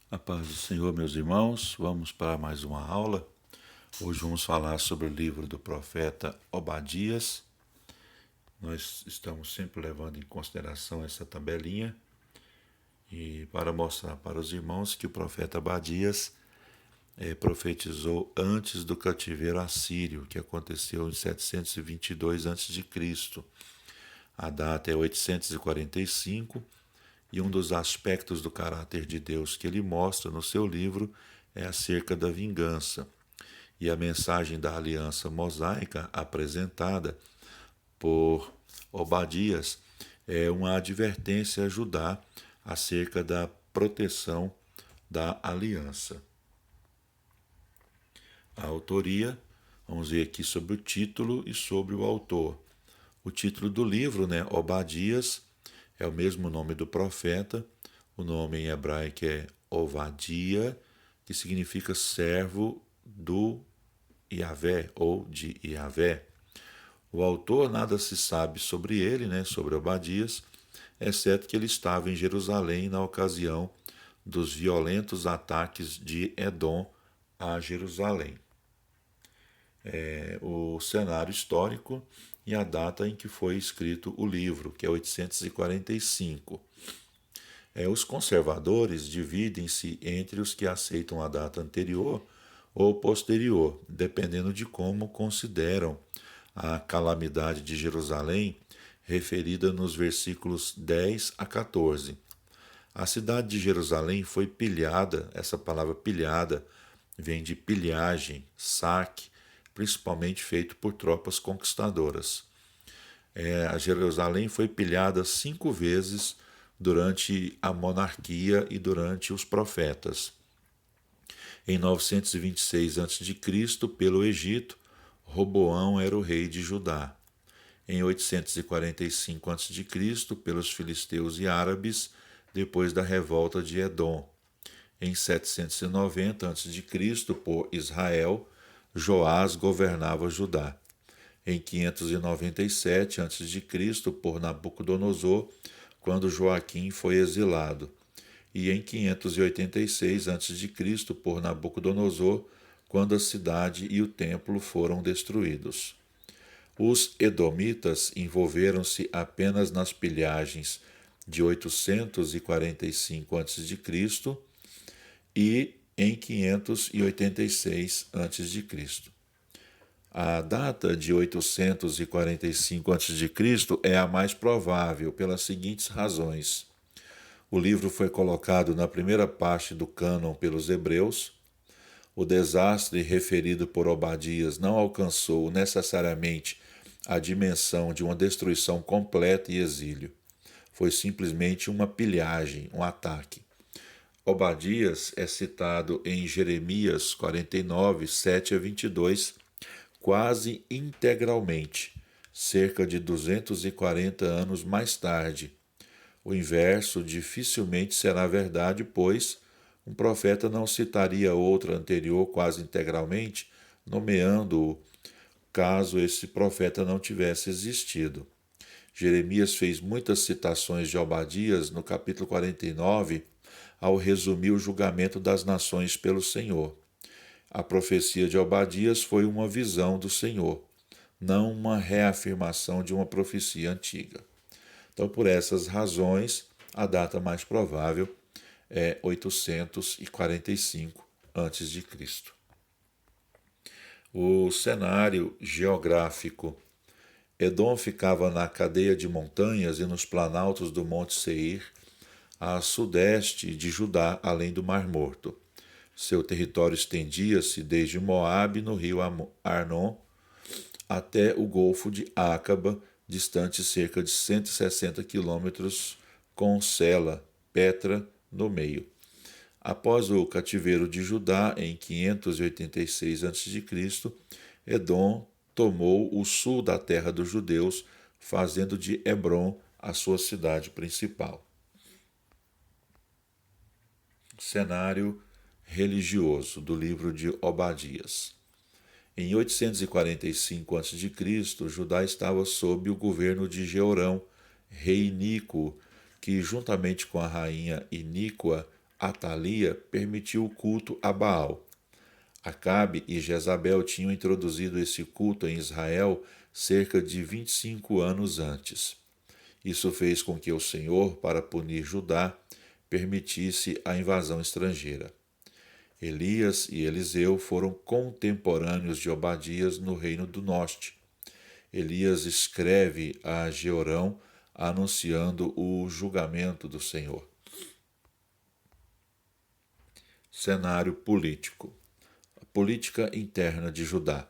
A paz do Senhor, meus irmãos, vamos para mais uma aula. Hoje vamos falar sobre o livro do profeta Obadias. Nós estamos sempre levando em consideração essa tabelinha e para mostrar para os irmãos que o profeta Obadias profetizou antes do cativeiro assírio, que aconteceu em 722 a.C. A data é 845 e um dos aspectos do caráter de Deus que ele mostra no seu livro é acerca da vingança. E a mensagem da aliança mosaica apresentada por Obadias é uma advertência a Judá acerca da proteção da aliança. A autoria, vamos ver aqui sobre o título e sobre o autor. O título do livro, Obadias, é o mesmo nome do profeta. O nome em hebraico é Ovadia, que significa servo do Iavé ou de Iavé. O autor, nada se sabe sobre ele, sobre Obadias, exceto que ele estava em Jerusalém na ocasião dos violentos ataques de Edom a Jerusalém. O cenário histórico e a data em que foi escrito o livro, que é 845. Os conservadores dividem-se entre os que aceitam a data anterior ou posterior, dependendo de como consideram a calamidade de Jerusalém, referida nos versículos 10 a 14. A cidade de Jerusalém foi pilhada, essa palavra pilhada vem de pilhagem, saque, principalmente feito por tropas conquistadoras. A Jerusalém foi pilhada 5 vezes durante a monarquia e durante os profetas. Em 926 a.C., pelo Egito, Roboão era o rei de Judá. Em 845 a.C., pelos filisteus e árabes, depois da revolta de Edom. Em 790 a.C., por Israel, Joás governava Judá. Em 597 a.C., por Nabucodonosor, quando Joaquim foi exilado. E em 586 a.C., por Nabucodonosor, quando a cidade e o templo foram destruídos. Os edomitas envolveram-se apenas nas pilhagens de 845 a.C. e em 586 a.C. A data de 845 a.C. é a mais provável pelas seguintes razões. O livro foi colocado na primeira parte do cânon pelos hebreus. O desastre referido por Obadias não alcançou necessariamente a dimensão de uma destruição completa e exílio. Foi simplesmente uma pilhagem, um ataque. Obadias é citado em Jeremias 49, 7 a 22, quase integralmente, cerca de 240 anos mais tarde. O inverso dificilmente será verdade, pois um profeta não citaria outra anterior quase integralmente, nomeando-o caso esse profeta não tivesse existido. Jeremias fez muitas citações de Obadias no capítulo 49, ao resumir o julgamento das nações pelo Senhor. A profecia de Obadias foi uma visão do Senhor, não uma reafirmação de uma profecia antiga. Então, por essas razões, a data mais provável é 845 a.C. O cenário geográfico. Edom ficava na cadeia de montanhas e nos planaltos do Monte Seir, a sudeste de Judá, além do Mar Morto. Seu território estendia-se desde Moabe, no rio Arnon, até o Golfo de Acaba, distante cerca de 160 quilômetros, com Sela, Petra, no meio. Após o cativeiro de Judá, em 586 a.C., Edom tomou o sul da terra dos judeus, fazendo de Hebrom a sua cidade principal. Cenário religioso do livro de Obadias. Em 845 a.C., Judá estava sob o governo de Jeorão, rei iníquo, que, juntamente com a rainha iníqua, Atalia permitiu o culto a Baal. Acabe e Jezabel tinham introduzido esse culto em Israel cerca de 25 anos antes. Isso fez com que o Senhor, para punir Judá, permitisse a invasão estrangeira. Elias e Eliseu foram contemporâneos de Obadias no Reino do Norte. Elias escreve a Jeorão anunciando o julgamento do Senhor. Cenário político. A política interna de Judá.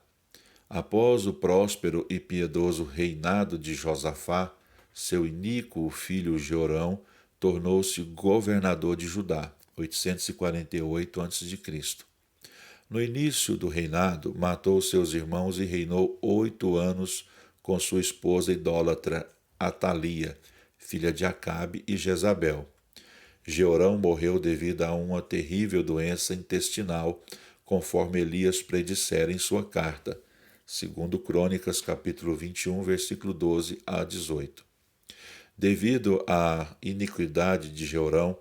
Após o próspero e piedoso reinado de Josafá, seu iníquo filho Jeorão tornou-se governador de Judá, 848 a.C. No início do reinado, matou seus irmãos e reinou 8 anos com sua esposa idólatra Atalia, filha de Acabe e Jezabel. Jeorão morreu devido a uma terrível doença intestinal, conforme Elias predissera em sua carta, segundo Crônicas, capítulo 21, versículo 12 a 18. Devido à iniquidade de Jeorão,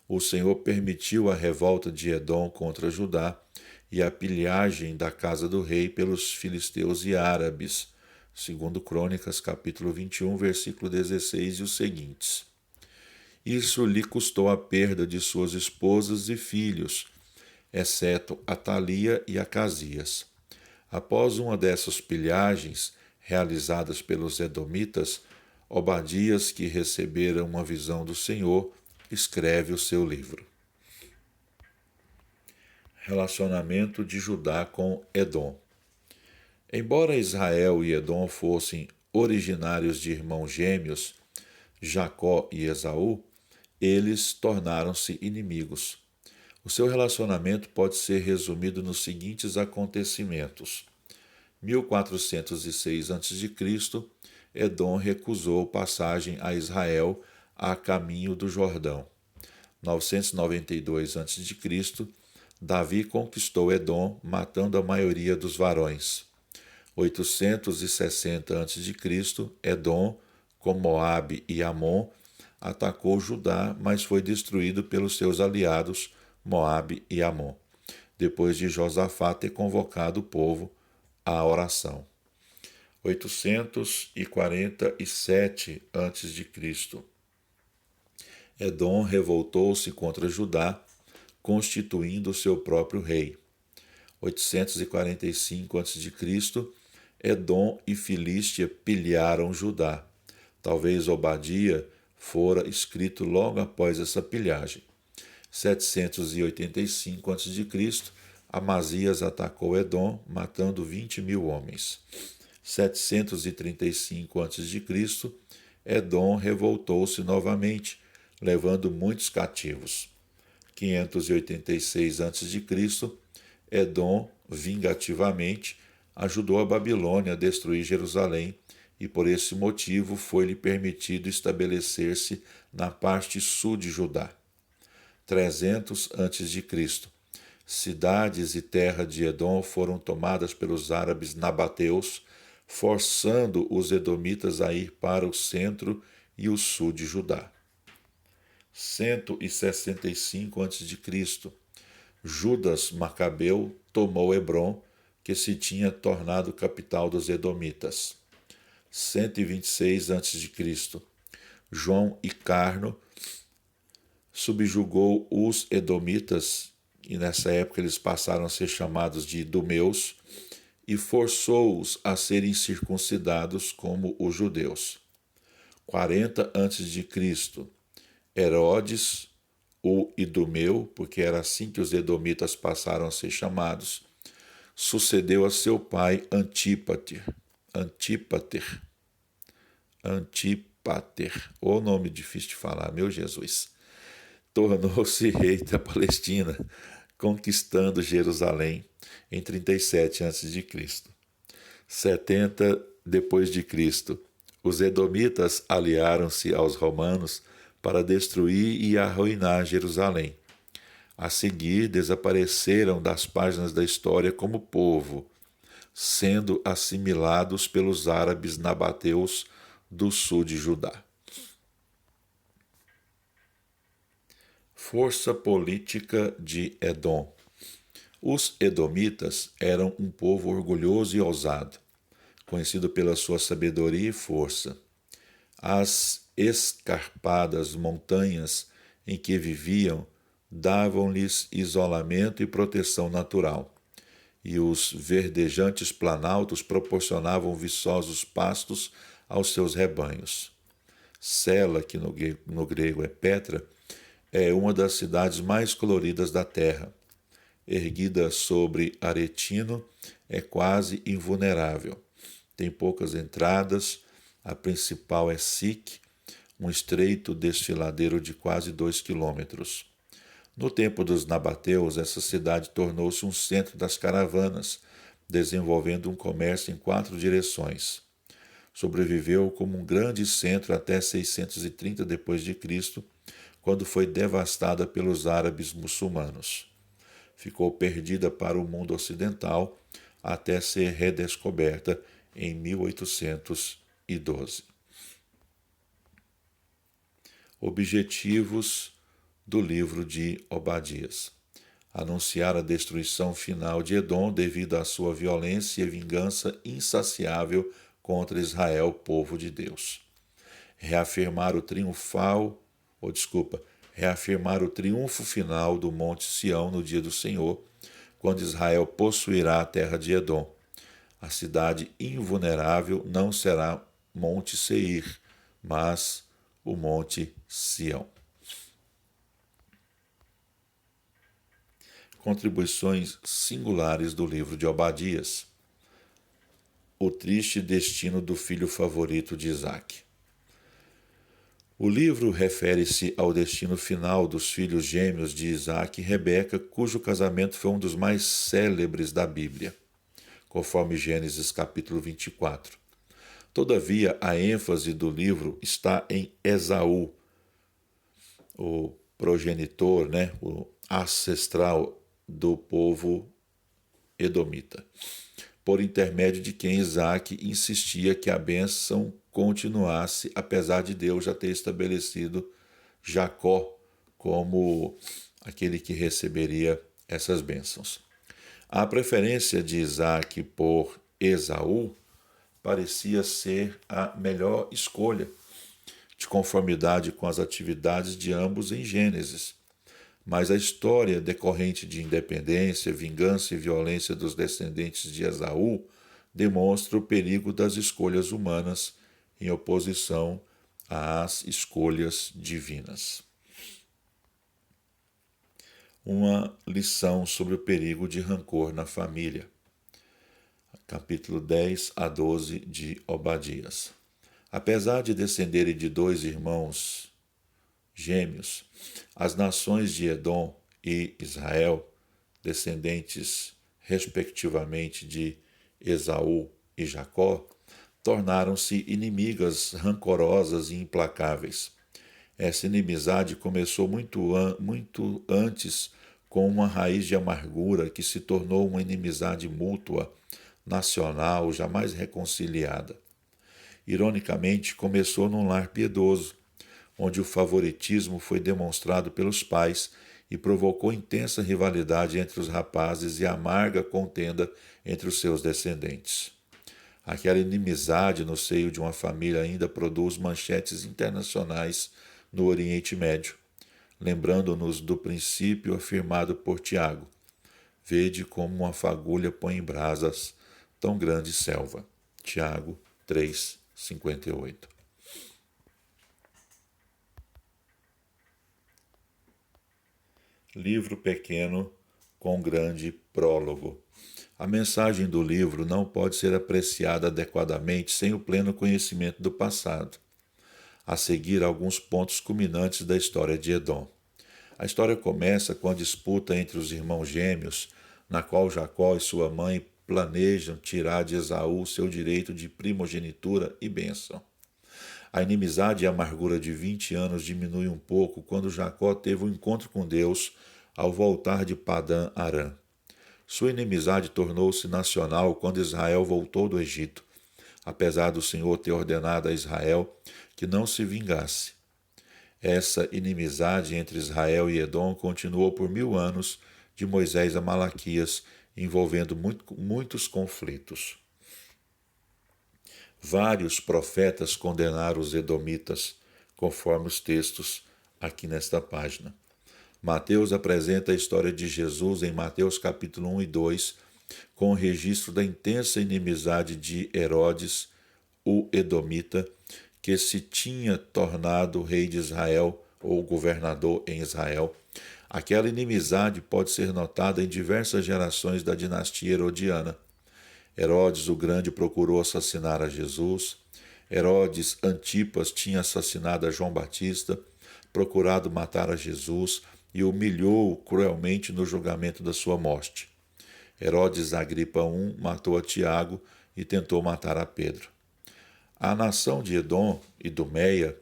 o Senhor permitiu a revolta de Edom contra Judá e a pilhagem da casa do rei pelos filisteus e árabes, segundo Crônicas, capítulo 21, versículo 16 e os seguintes. Isso lhe custou a perda de suas esposas e filhos, exceto Atalia e Acasias. Após uma dessas pilhagens, realizadas pelos edomitas, Obadias, que recebera uma visão do Senhor, escreve o seu livro. Relacionamento de Judá com Edom. Embora Israel e Edom fossem originários de irmãos gêmeos, Jacó e Esaú, eles tornaram-se inimigos. O seu relacionamento pode ser resumido nos seguintes acontecimentos. 1406 a.C., Edom recusou passagem a Israel a caminho do Jordão. 992 a.C., Davi conquistou Edom, matando a maioria dos varões. 860 a.C., Edom, com Moabe e Amon, atacou Judá, mas foi destruído pelos seus aliados Moabe e Amon, depois de Josafá ter convocado o povo à oração. 847 a.C., Edom revoltou-se contra Judá, constituindo seu próprio rei. 845 a.C., Edom e Filístia pilharam Judá. Talvez Obadia fora escrito logo após essa pilhagem. 785 a.C., Amazias atacou Edom, matando 20.000 homens. 735 a.C., Edom revoltou-se novamente, levando muitos cativos. 586 a.C., Edom, vingativamente, ajudou a Babilônia a destruir Jerusalém e por esse motivo foi-lhe permitido estabelecer-se na parte sul de Judá. 300 a.C., cidades e terra de Edom foram tomadas pelos árabes nabateus, forçando os edomitas a ir para o centro e o sul de Judá. 165 a.C., Judas Macabeu tomou Hebrom, que se tinha tornado capital dos edomitas. 126 a.C., João Icarno subjugou os edomitas, e nessa época eles passaram a ser chamados de idumeus, e forçou-os a serem circuncidados como os judeus. 40 a.C., Herodes, o idumeu, porque era assim que os edomitas passaram a ser chamados, sucedeu a seu pai Antípater, o nome difícil de falar, meu Jesus, tornou-se rei da Palestina, conquistando Jerusalém em 37 a.C. 70 depois de Cristo, os edomitas aliaram-se aos romanos para destruir e arruinar Jerusalém. A seguir, desapareceram das páginas da história como povo, sendo assimilados pelos árabes nabateus do sul de Judá. Força política de Edom. Os edomitas eram um povo orgulhoso e ousado, conhecido pela sua sabedoria e força. As escarpadas montanhas em que viviam davam-lhes isolamento e proteção natural, e os verdejantes planaltos proporcionavam viçosos pastos aos seus rebanhos. Sela, que no grego é Petra, é uma das cidades mais coloridas da terra. Erguida sobre Aretino, é quase invulnerável. Tem poucas entradas, a principal é Sic, um estreito desfiladeiro de quase 2 quilômetros. No tempo dos nabateus, essa cidade tornou-se um centro das caravanas, desenvolvendo um comércio em 4 direções. Sobreviveu como um grande centro até 630 d.C., quando foi devastada pelos árabes muçulmanos. Ficou perdida para o mundo ocidental até ser redescoberta em 1812. Objetivos do livro de Obadias: anunciar a destruição final de Edom devido à sua violência e vingança insaciável contra Israel, povo de Deus. Reafirmar o triunfo final do Monte Sião no dia do Senhor, quando Israel possuirá a terra de Edom. A cidade invulnerável não será Monte Seir, mas o Monte Sião. Contribuições singulares do livro de Obadias. O triste destino do filho favorito de Isaque. O livro refere-se ao destino final dos filhos gêmeos de Isaque e Rebeca, cujo casamento foi um dos mais célebres da Bíblia, conforme Gênesis capítulo 24. Todavia, a ênfase do livro está em Esaú, o progenitor, o ancestral do povo edomita, por intermédio de quem Isaque insistia que a bênção continuasse, apesar de Deus já ter estabelecido Jacó como aquele que receberia essas bênçãos. A preferência de Isaque por Esaú parecia ser a melhor escolha, de conformidade com as atividades de ambos em Gênesis. Mas a história decorrente de independência, vingança e violência dos descendentes de Esaú demonstra o perigo das escolhas humanas em oposição às escolhas divinas. Uma lição sobre o perigo de rancor na família. Capítulo 10 a 12 de Obadias. Apesar de descenderem de 2 irmãos gêmeos, as nações de Edom e Israel, descendentes respectivamente de Esaú e Jacó, tornaram-se inimigas rancorosas e implacáveis. Essa inimizade começou muito antes com uma raiz de amargura que se tornou uma inimizade mútua, nacional, jamais reconciliada. Ironicamente, começou num lar piedoso, onde o favoritismo foi demonstrado pelos pais e provocou intensa rivalidade entre os rapazes e amarga contenda entre os seus descendentes. Aquela inimizade no seio de uma família ainda produz manchetes internacionais no Oriente Médio, lembrando-nos do princípio afirmado por Tiago: vede como uma fagulha põe em brasas tão grande selva. Tiago 3:58. Livro pequeno com grande prólogo. A mensagem do livro não pode ser apreciada adequadamente sem o pleno conhecimento do passado. A seguir, alguns pontos culminantes da história de Edom. A história começa com a disputa entre os irmãos gêmeos, na qual Jacó e sua mãe planejam tirar de Esaú seu direito de primogenitura e bênção. A inimizade e a amargura de 20 anos diminui um pouco quando Jacó teve um encontro com Deus ao voltar de Padã Arã. Sua inimizade tornou-se nacional quando Israel voltou do Egito, apesar do Senhor ter ordenado a Israel que não se vingasse. Essa inimizade entre Israel e Edom continuou por 1000 anos, de Moisés a Malaquias, envolvendo muitos conflitos. Vários profetas condenaram os edomitas, conforme os textos aqui nesta página. Mateus apresenta a história de Jesus em Mateus capítulo 1 e 2, com o registro da intensa inimizade de Herodes, o edomita, que se tinha tornado rei de Israel ou governador em Israel. Aquela inimizade pode ser notada em diversas gerações da dinastia herodiana. Herodes o Grande procurou assassinar a Jesus. Herodes Antipas tinha assassinado a João Batista, procurado matar a Jesus e humilhou-o cruelmente no julgamento da sua morte. Herodes Agripa I matou a Tiago e tentou matar a Pedro. A nação de Edom e Dumeia,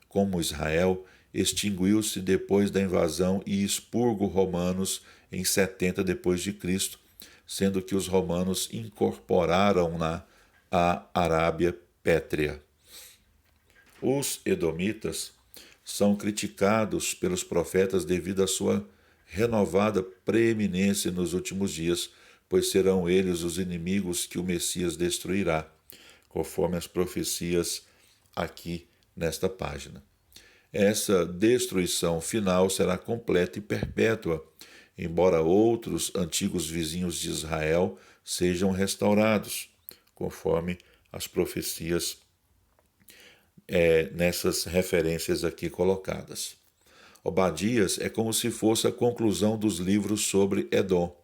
como Israel, extinguiu-se depois da invasão e expurgo romanos em 70 d.C., sendo que os romanos incorporaram-na à Arábia Pétrea. Os edomitas são criticados pelos profetas devido à sua renovada preeminência nos últimos dias, pois serão eles os inimigos que o Messias destruirá, conforme as profecias aqui nesta página. Essa destruição final será completa e perpétua, embora outros antigos vizinhos de Israel sejam restaurados, conforme as profecias nessas referências aqui colocadas. Obadias é como se fosse a conclusão dos livros sobre Edom.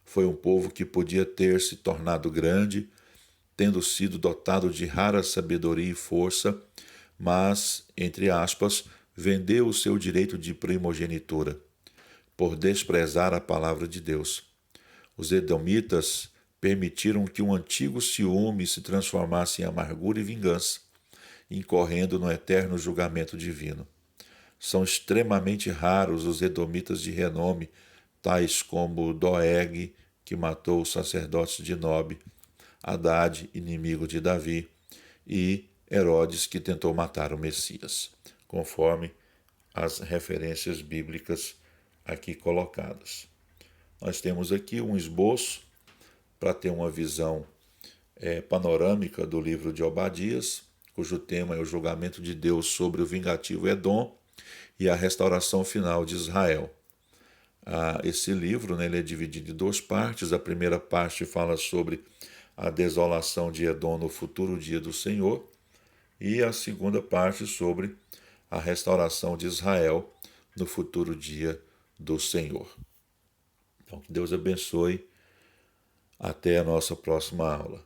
Foi um povo que podia ter se tornado grande, tendo sido dotado de rara sabedoria e força, mas, entre aspas, vendeu o seu direito de primogenitura, por desprezar a palavra de Deus. Os edomitas permitiram que um antigo ciúme se transformasse em amargura e vingança, incorrendo no eterno julgamento divino. São extremamente raros os edomitas de renome, tais como Doeg, que matou os sacerdotes de Nob, Haddad, inimigo de Davi, e Herodes, que tentou matar o Messias, conforme as referências bíblicas aqui colocadas. Nós temos aqui um esboço para ter uma visão panorâmica do livro de Obadias, cujo tema é o julgamento de Deus sobre o vingativo Edom e a restauração final de Israel. Esse livro, ele é dividido em duas partes. A primeira parte fala sobre a desolação de Edom no futuro dia do Senhor, e a segunda parte sobre a restauração de Israel no futuro dia do Senhor. Então, que Deus abençoe. Até a nossa próxima aula.